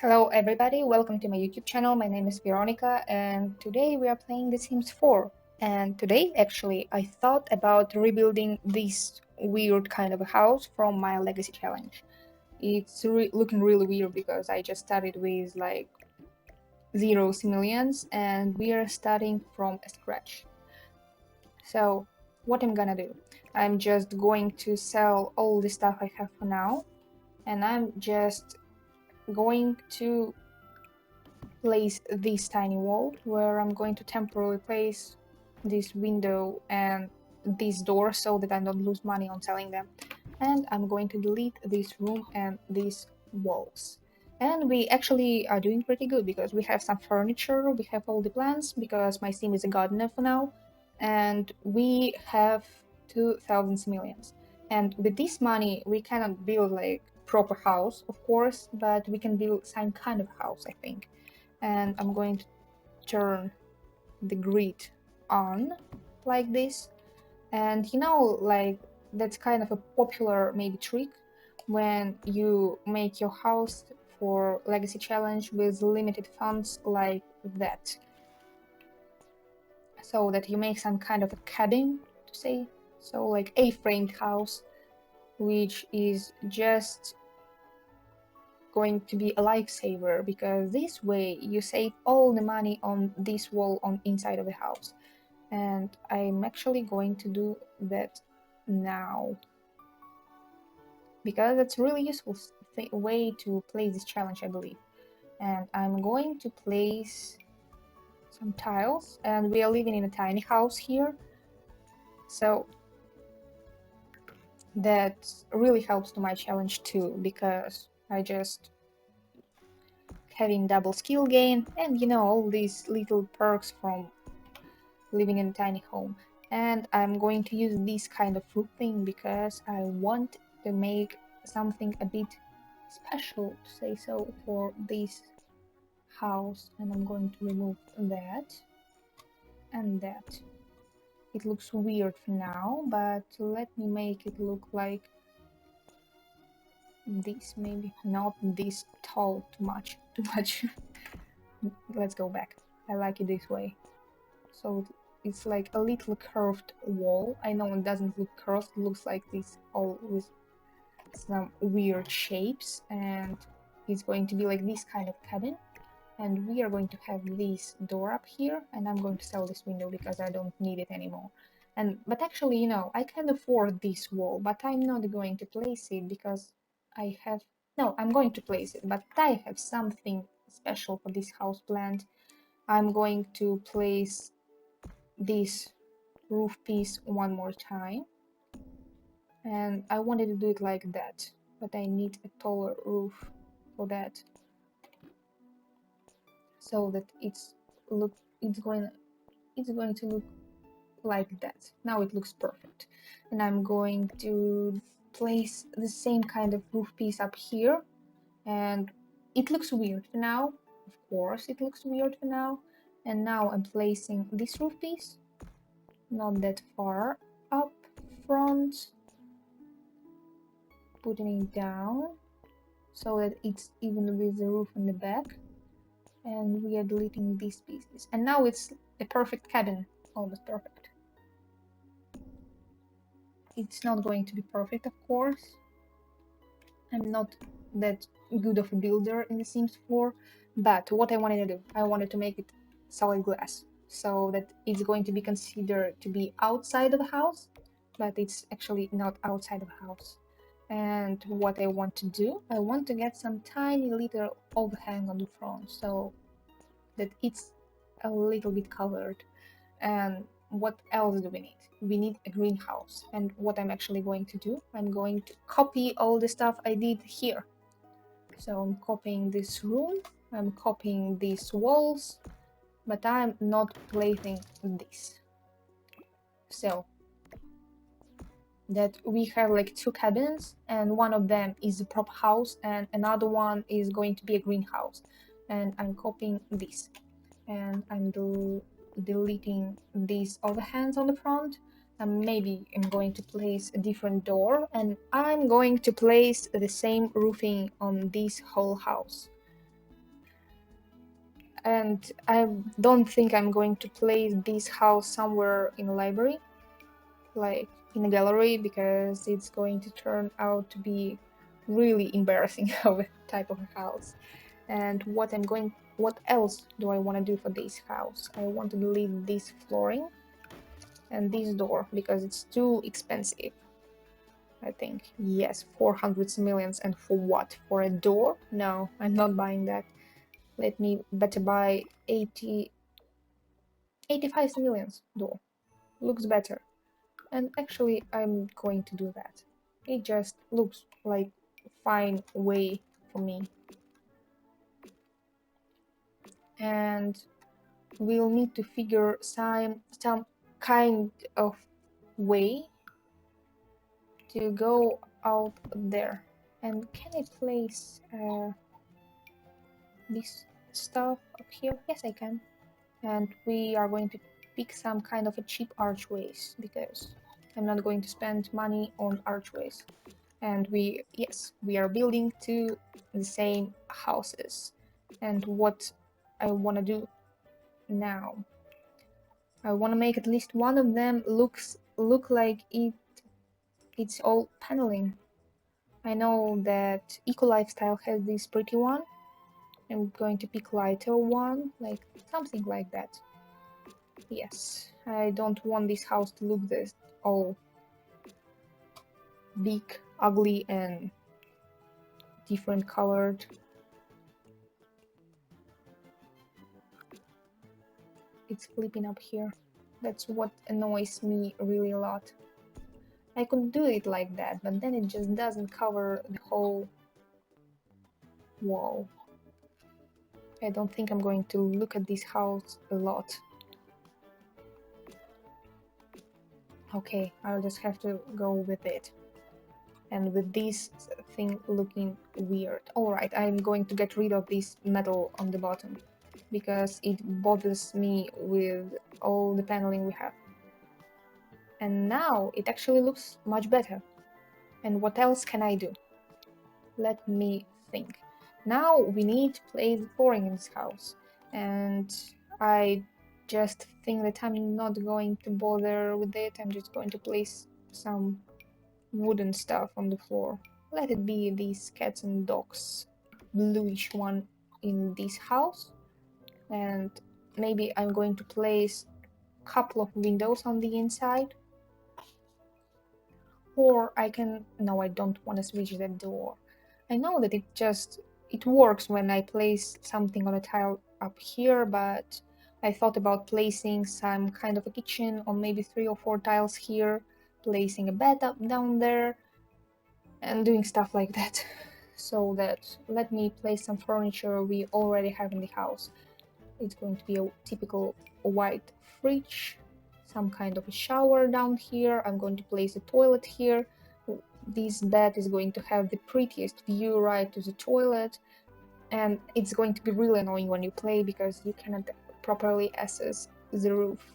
Hello everybody, welcome to my YouTube channel. My name is Veronica and today we are playing The Sims 4. And today actually I thought about rebuilding this weird kind of a house from my legacy challenge. It's looking really weird because I just started with like 0 simoleons and we are starting from scratch. So what I'm gonna do, I'm just going to sell all the stuff I have for now, and I'm just going to place this tiny wall where I'm going to temporarily place this window and this door so that I don't lose money on selling them. And I'm going to delete this room and these walls. And we actually are doing pretty good because we have some furniture, we have all the plants because my sim is a gardener for now, and we have 2,000 millions. And with this money, we cannot build like proper house, of course, but we can build some kind of house, I think. And I'm going to turn the grid on like this. And you know, like that's kind of a popular maybe trick when you make your house for legacy challenge with limited funds like that, so that you make some kind of a cabin, to say so, like a-framed house, which is just going to be a lifesaver, because this way you save all the money on this wall on inside of the house. And I'm actually going to do that now because it's really useful way to play this challenge, I believe. And I'm going to place some tiles, and we are living in a tiny house here, so that really helps to my challenge too, because I just having double skill gain and you know all these little perks from living in a tiny home. And I'm going to use this kind of roofing because I want to make something a bit special, to say so, for this house. And I'm going to remove that and that. It looks weird for now, but let me make it look like this, maybe not this tall too much. Let's go back. I like it this way. So it's like a little curved wall. I know it doesn't look curved, it looks like this all with some weird shapes, and it's going to be like this kind of cabin. And we are going to have this door up here, and I'm going to sell this window because I don't need it anymore. But actually, you know, I can afford this wall, but I'm not going to place it because I have no, I'm going to place it, but I have something special for this house plant. I'm going to place this roof piece one more time, and I wanted to do it like that, but I need a taller roof for that, so that it's going to look like that. Now it looks perfect. And I'm going to place the same kind of roof piece up here, and it looks weird for now, of course it looks weird for now. And now I'm placing this roof piece not that far up front, putting it down so that it's even with the roof in the back, and we are deleting these pieces, and now it's a perfect cabin, almost perfect. It's not going to be perfect, of course. I'm not that good of a builder in The Sims 4, but what I wanted to do, I wanted to make it solid glass, so that it's going to be considered to be outside of the house, but it's actually not outside of the house. And what I want to do, I want to get some tiny little overhang on the front so that it's a little bit covered. And what else do we need? We need a greenhouse. And what I'm actually going to do, I'm going to copy all the stuff I did here. So I'm copying this room, I'm copying these walls, but I'm not placing this. So that we have like two cabins, and one of them is a prop house and another one is going to be a greenhouse. And I'm copying this, and I'm deleting these overhangs on the front, and maybe I'm going to place a different door, and I'm going to place the same roofing on this whole house. And I don't think I'm going to place this house somewhere in a library, like in a gallery, because it's going to turn out to be really embarrassing of a type of a house. And what else do I want to do for this house? I want to delete this flooring and this door because it's too expensive. I think, yes, 400 millions, and for what? For a door? No, I'm not buying that. Let me better buy 85 millions door. Looks better. And actually, I'm going to do that. It just looks like a fine way for me. And we'll need to figure some kind of way to go out there. And can I place this stuff up here? Yes, I can. And we are going to pick some kind of a cheap archways because I'm not going to spend money on archways. And yes, we are building two the same houses. And what I want to do now, I want to make at least one of them look like it's all paneling. I know that Eco Lifestyle has this pretty one. I'm going to pick lighter one, like something like that. Yes, I don't want this house to look this all big, ugly, and different colored. It's flipping up here. That's what annoys me really a lot. I could do it like that, but then it just doesn't cover the whole wall. I don't think I'm going to look at this house a lot. Okay, I'll just have to go with it. And with this thing looking weird. Alright, I'm going to get rid of this metal on the bottom because it bothers me with all the paneling we have. And now it actually looks much better. And what else can I do? Let me think. Now we need to place the flooring in this house. And I just think that I'm not going to bother with it. I'm just going to place some wooden stuff on the floor. Let it be these cats and dogs bluish one in this house. And maybe I'm going to place a couple of windows on the inside. Or I can... No, I don't want to switch that door. I know that it works when I place something on a tile up here, but I thought about placing some kind of a kitchen or maybe 3 or 4 tiles here, placing a bed up down there, and doing stuff like that. So that let me place some furniture we already have in the house. It's going to be a typical white fridge, some kind of a shower down here. I'm going to place a toilet here. This bed is going to have the prettiest view right to the toilet, and it's going to be really annoying when you play because you cannot properly access the roof.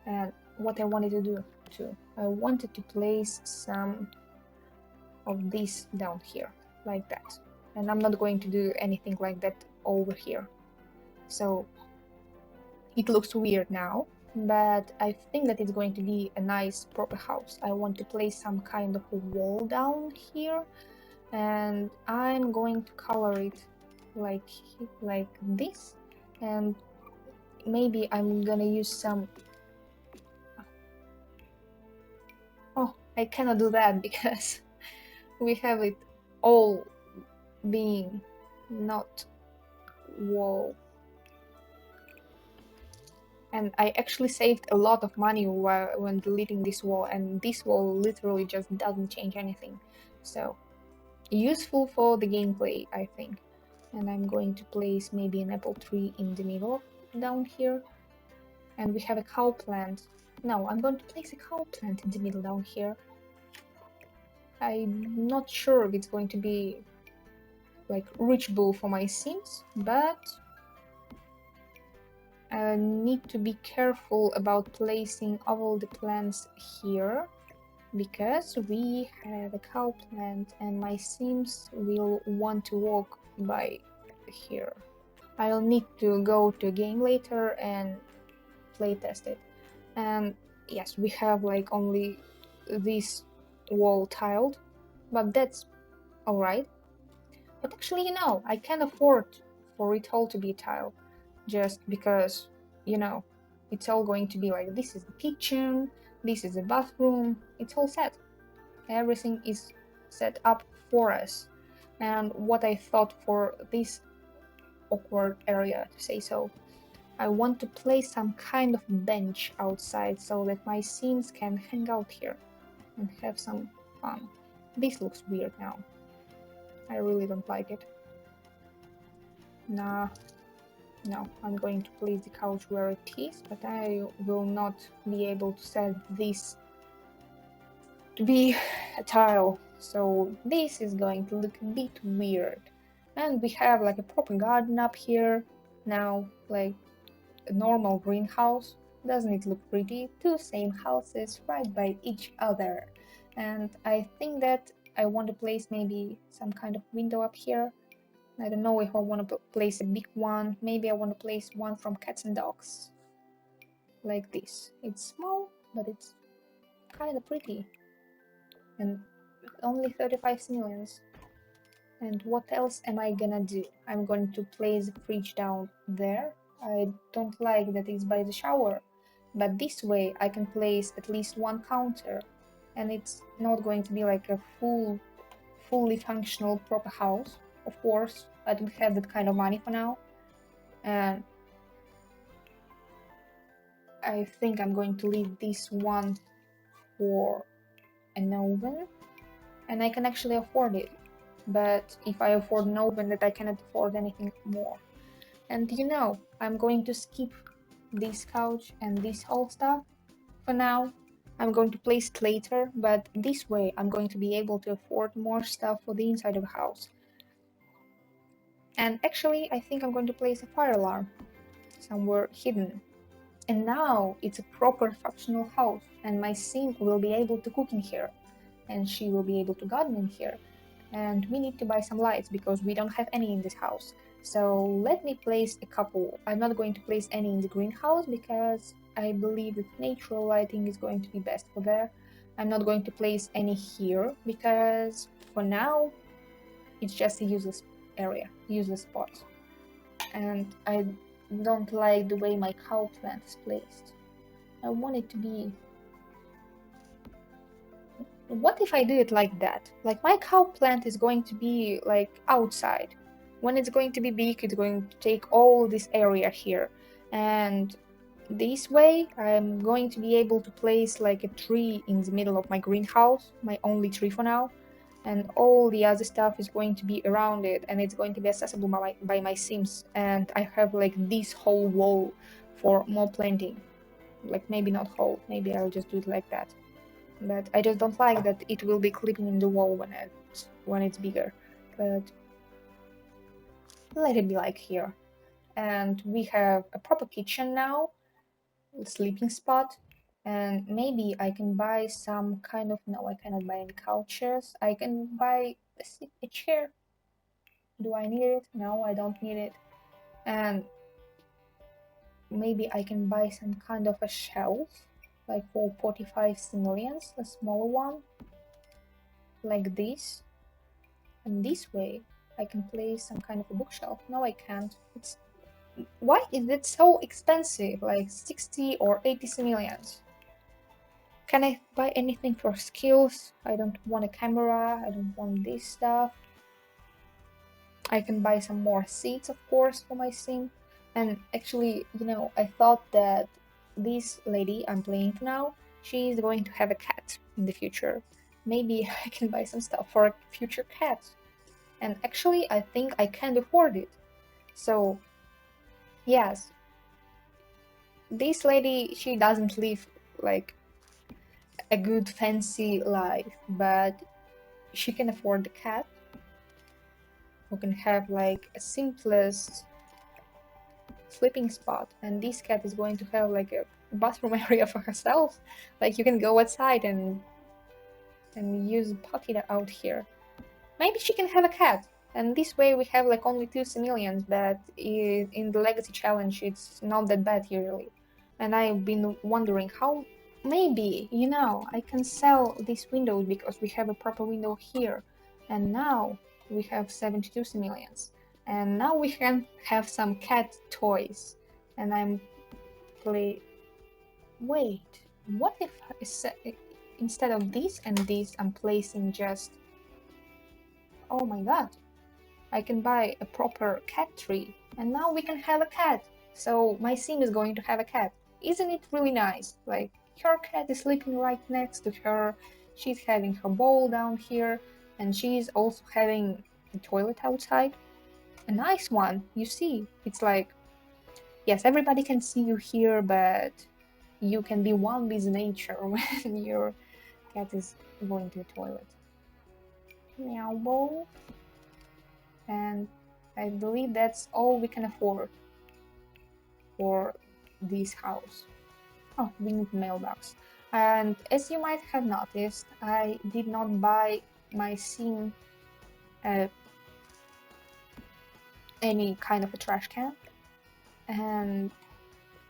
And what I wanted to do too, I wanted to place some of this down here, like that. And I'm not going to do anything like that over here. So it looks weird now, but I think that it's going to be a nice proper house. I want to place some kind of a wall down here, and I'm going to color it like this, and maybe I'm gonna use some... Oh, I cannot do that because we have it all being not wall. And I actually saved a lot of money when deleting this wall, and this wall literally just doesn't change anything. So, useful for the gameplay, I think. And I'm going to place maybe an apple tree in the middle down here. And we have a cow plant. No, I'm going to place a cow plant in the middle down here. I'm not sure if it's going to be like reachable for my sims, but I need to be careful about placing all the plants here because we have a cow plant and my sims will want to walk by here. I'll need to go to a game later and play test it. And yes, we have like only this wall tiled, but that's alright. But actually, I can afford for it all to be tiled, just because, it's all going to be like, this is the kitchen, this is the bathroom, it's all set. Everything is set up for us. And what I thought for this awkward area, to say so, I want to place some kind of bench outside so that my Sims can hang out here and have some fun. This looks weird now. I really don't like it. Nah, no, I'm going to place the couch where it is, but I will not be able to set this to be a tile, so this is going to look a bit weird. And we have like a proper garden up here now, like a normal greenhouse. Doesn't it look pretty? Two same houses right by each other. And I think that I want to place maybe some kind of window up here. I don't know if I want to place a big one. Maybe I want to place one from cats and dogs. Like this. It's small, but it's kind of pretty. And only 35 millions. And what else am I gonna do? I'm going to place the fridge down there. I don't like that it's by the shower, but this way I can place at least one counter, and it's not going to be like a fully functional proper house. Of course, I don't have that kind of money for now, and I think I'm going to leave this one for an oven, and I can actually afford it. But if I afford an oven, that I cannot afford anything more. And I'm going to skip this couch and this whole stuff for now. I'm going to place it later, but this way I'm going to be able to afford more stuff for the inside of the house. And actually, I think I'm going to place a fire alarm somewhere hidden. And now it's a proper functional house, and my sim will be able to cook in here, and she will be able to garden in here. And we need to buy some lights because we don't have any in this house. So let me place a couple. I'm not going to place any in the greenhouse because I believe that natural lighting is going to be best for there. I'm not going to place any here because for now it's just a useless area, useless spot. And I don't like the way my cow plant is placed. I want it to be... What if I do it like that? Like my cow plant is going to be like outside. When it's going to be big, it's going to take all this area here. And this way, I'm going to be able to place like a tree in the middle of my greenhouse, my only tree for now. And all the other stuff is going to be around it, and it's going to be accessible by my Sims. And I have like this whole wall for more planting. Like maybe not whole, maybe I'll just do it like that. But I just don't like that it will be clipping in the wall when it's bigger. But let it be like here. And we have a proper kitchen now, a sleeping spot, and maybe I can buy some kind of... No, I cannot buy any couches. I can buy a chair. Do I need it? No, I don't need it. And maybe I can buy some kind of a shelf, like for 45 simoleons, a smaller one, like this. And this way I can place some kind of a bookshelf. No, I can't. Why is it so expensive? Like 60 or 80 simoleons. Can I buy anything for skills? I don't want a camera. I don't want this stuff. I can buy some more seats, of course, for my sim. And actually, I thought that this lady I'm playing now, she's going to have a cat in the future. Maybe I can buy some stuff for a future cat. And actually, I think I can afford it. So, yes, this lady, she doesn't live like a good fancy life, but she can afford the cat, who can have like a simplest sleeping spot, and this cat is going to have like a bathroom area for herself. Like you can go outside and use potty out here. Maybe she can have a cat. And this way we have like only 2 simoleons, but in the legacy challenge it's not that bad usually. And I've been wondering how maybe, I can sell this window because we have a proper window here. And now we have 72 simoleons. And now we can have some cat toys. And I'm play. Wait, what if instead of this and this, I'm placing just. Oh my god, I can buy a proper cat tree, and now we can have a cat. So my sim is going to have a cat. Isn't it really nice? Like, her cat is sleeping right next to her, she's having her bowl down here, and she's also having a toilet outside. A nice one, you see. It's like, yes, everybody can see you here, but you can be one with nature when your cat is going to the toilet. Meow bowl. And I believe that's all we can afford for this house. Oh, we need mailbox. And as you might have noticed, I did not buy my sim any kind of a trash can. And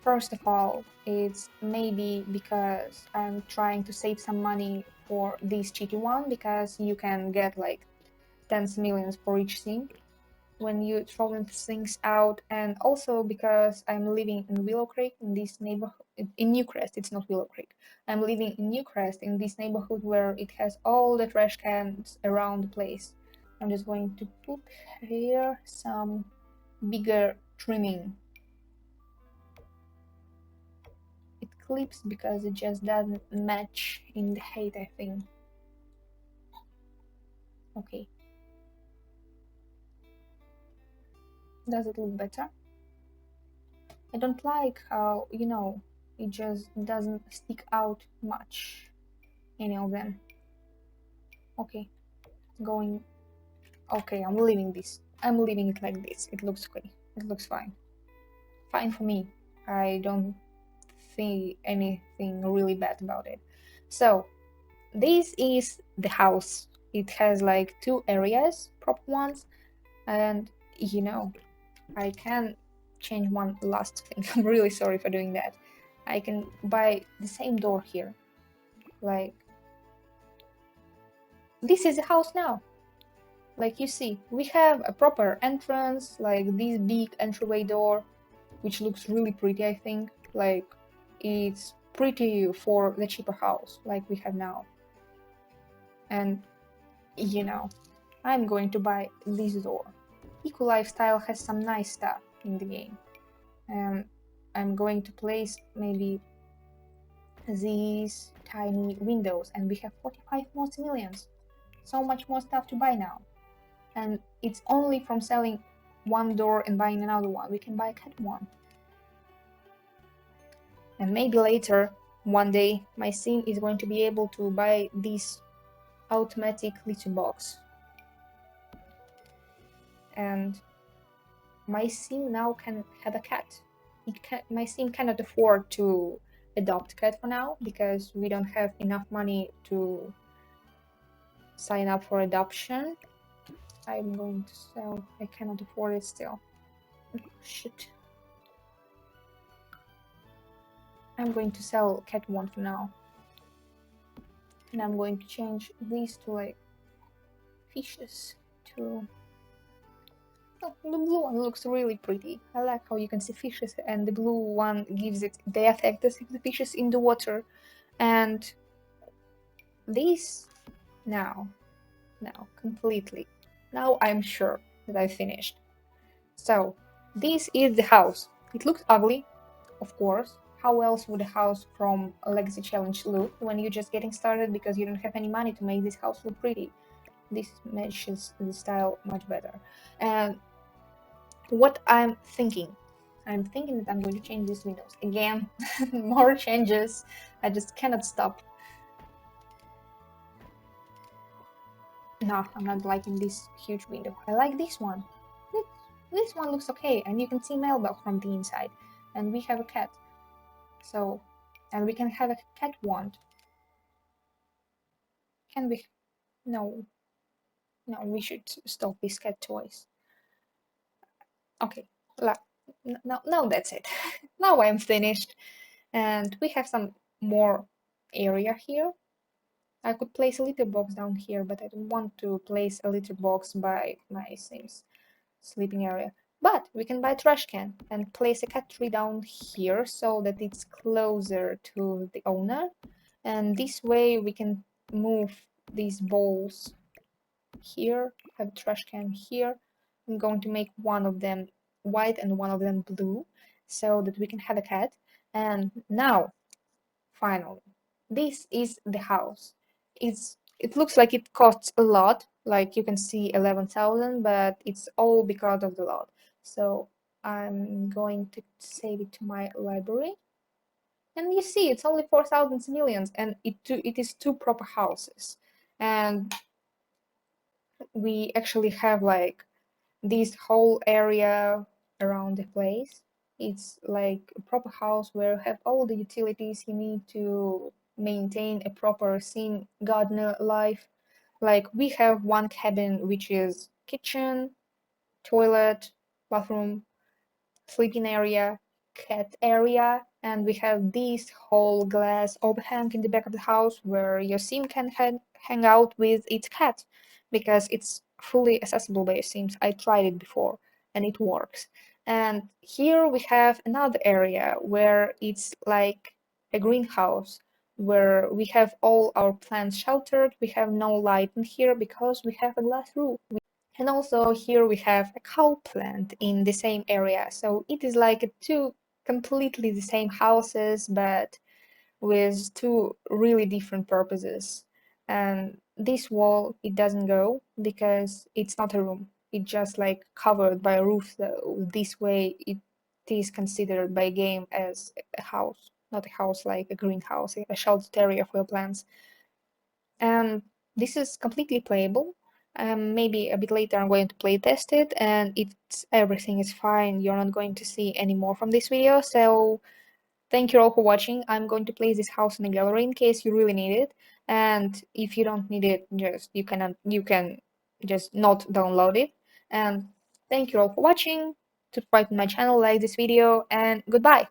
first of all, it's maybe because I'm trying to save some money for this cheaty one, because you can get like 10 millions for each sim when you throwing things out, and also because I'm living in Willow Creek in this neighborhood in Newcrest. It's not Willow Creek. I'm living in Newcrest in this neighborhood where it has all the trash cans around the place. I'm just going to put here some bigger trimming. It clips because it just doesn't match in the height, I think. Okay. Does it look better? I don't like how, it just doesn't stick out much, any of them. Okay, going. Okay, I'm leaving this. I'm leaving it like this. It looks okay. It looks fine. Fine for me. I don't see anything really bad about it. So, this is the house. It has like 2 areas, proper ones, and I can change one last thing. I'm really sorry for doing that. I can buy the same door here. Like, this is a house now. Like you see, we have a proper entrance, like this big entryway door, which looks really pretty, I think. Like, it's pretty for the cheaper house, like we have now. And, I'm going to buy this door. Eco Lifestyle has some nice stuff in the game. And I'm going to place maybe these tiny windows, and we have 45 more millions. So much more stuff to buy now. And it's only from selling one door and buying another one. We can buy a cat one. And maybe later, one day, my sim is going to be able to buy this automatic litter box. And my sim now can have a cat. My sim cannot afford to adopt a cat for now, because we don't have enough money to sign up for adoption. I'm going to sell. I cannot afford it still. Shit. I'm going to sell cat one for now. And I'm going to change these to like fishes to. Oh, the blue one looks really pretty. I like how you can see fishes, and the blue one gives it the effect as if the fish is in the water. And this now completely. Now I'm sure that I finished. So this is the house. It looks ugly, of course. How else would a house from a Legacy Challenge look when you're just getting started because you don't have any money to make this house look pretty? This matches the style much better. And what I'm thinking that I'm going to change these windows. Again, more changes. I just cannot stop. No, I'm not liking this huge window. I like this one. This one looks okay, and you can see mailbox from the inside. And we have a cat. So, and we can have a cat wand. Can we? No. No, we should stop these cat toys. Okay, la now that's it. Now I'm finished, and we have some more area here. I could place a litter box down here, but I don't want to place a litter box by my Sims sleeping area. But we can buy a trash can and place a cat tree down here so that it's closer to the owner. And this way we can move these bowls here, have a trash can here. I'm going to make one of them white and one of them blue so that we can have a cat. And now, finally, this is the house. It looks like it costs a lot, like you can see 11,000, but it's all because of the lot. So I'm going to save it to my library. And you see, it's only 4,000 millions, and it is two proper houses. And we actually have like this whole area around the place. It's like a proper house where you have all the utilities you need to maintain a proper sim gardener life. Like we have one cabin which is kitchen, toilet, bathroom, sleeping area, cat area, and we have this whole glass overhang in the back of the house where your sim can hang out with its cat because it's fully accessible by your sims. I tried it before and it works. And here we have another area where it's like a greenhouse where we have all our plants sheltered. We have no light in here because we have a glass roof. And also here we have a cow plant in the same area. So it is like two completely the same houses, but with two really different purposes. And this wall, it doesn't go because it's not a room. It's just like covered by a roof. So this way it is considered by game as a house, not a house like a greenhouse, a sheltered area for your plants. And this is completely playable. Maybe a bit later I'm going to play test it, and if everything is fine, you're not going to see any more from this video. So thank you all for watching. I'm going to place this house in the gallery in case you really need it, and if you don't need it, just you can just not download it. And thank you all for watching. Subscribe to my channel, like this video, and goodbye.